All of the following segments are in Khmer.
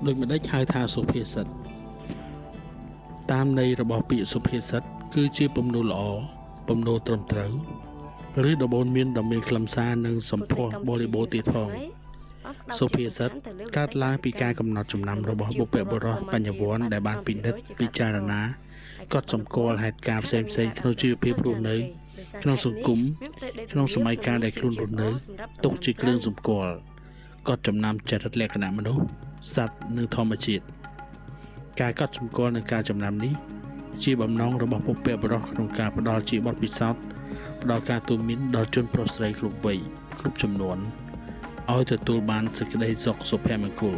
ដោយមិនដេចហៅថាសុភាសិតតាមន័យរបស់ពាក្យសុភាសិតគឺជាពំនូលល្អពំនូលត្រឹមត្រូវឬដបូនមានដ៏មានខ្លឹមសារនិងសម្ផស្សបរិបូរណ៍ទៀតផងសុភាសិតកើតឡើងពីការកំណត់ចំណាំរបស់បុព្វបុរសបញ្ញវន្តដែលបានពិនិត្យពិចារណាកត់សម្គាល់ហេតុការណ៍ផ្សេងៗក្នុងជីវភាពរស់នៅក្នុងសង្គមក្នុងសម័យកាលដែលខ្លួនរស់នៅទុកជាគ្រឿងសម្គាល់កត់ចំណាំចរិតលក្ខណៈមនុស្សសត្វនិងធម្មជាតិការកត់សម្គាល់និងការចំណាំនេះជាបំណងរបស់បុព្វបុរសក្នុងការផ្ដល់ជាបទពិសោធន៍ផ្ដល់ការទូន្មានដល់ជនប្រុសស្រីគ្រប់វ័យគ្រប់ចំនួនឲ្យទទួលបានសេចក្តីសុខសុភមង្គល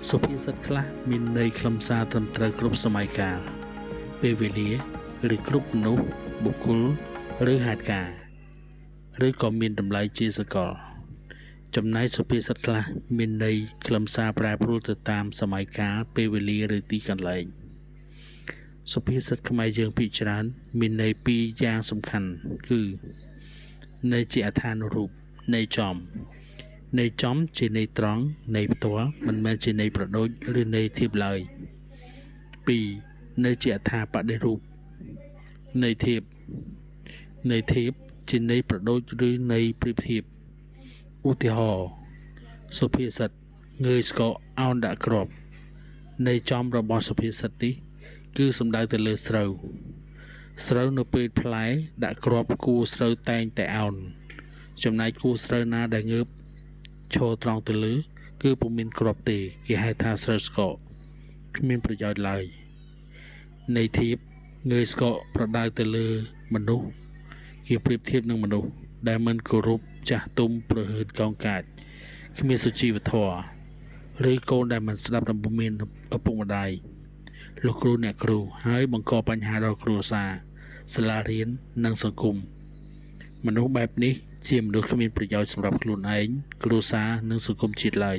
សុភាសិតខ្លះមានន័យខ្លឹមសារត្រឹមត្រូវគ្រប់សម័យកាលពេលវេលាឬគ្រប់មនុស្សបុគ្គលឬហេតុការណ៍ឬក៏មានតម្លៃជាសកលចំណែកសុភាសិតខ្លះមានន័យខ្លឹមសារប្រែប្រួលទៅតាមសម័យកាលពេលវេលាឬទីកន្លែងសុភាសិតខ្មែរយើងភាគច្រើនមានន័យពីរយ៉ាងសំខាន់គឺន័យជាអត្ថានុរូបន័យចំជាន័យត្រង់ន័យផ្ទាល់មិនមែនជាន័យប្រដូចឬន័យធៀបឡើយ2ន័យជាអត្ថាបដិរូបន័យធៀបជាន័យប្រដូចឬន័យប្រៀបធៀបឧទាហរណ៍សុភាសិតងើយស្កកអោនដាក់គ្រាប់ន័យចំរបស់សុភាសិតនេះគឺសំដៅទៅលើស្រូវនៅពេលផ្លែដាក់គ្រាប់គួរស្រូវតែងតែអោនចំណែកគួរស្រូវណាដែលងើបឈរត្រង់ទៅលើគឺពុំមានគ្រាប់ទេគេហៅថាស្រូវស្កកគ្មានប្រយោជន៍ឡើយន័យធៀបងើយស្កកប្រដៅទៅលើមនុស្សគេប្រៀបធៀបនឹងមនុស្សដែលមិនគោរពចាស់ទុំប្រហើនកោងកាចគ្មានសុជីវធម៌ឬកូនដែលមិនស្ដាប់ដំបូន្មានឪពុកម្ដាយលោកគ្រូអ្នកគ្រូហើយបង្កបញ្ហាដល់គ្រួសារសាលារៀននិងសង្គមមនុស្សបែបនេះជាមនុស្សគ្មានប្រយោជន៍សម្រាប់ខ្លួនឯងគ្រួសារនិងសង្គមជាតិឡើយ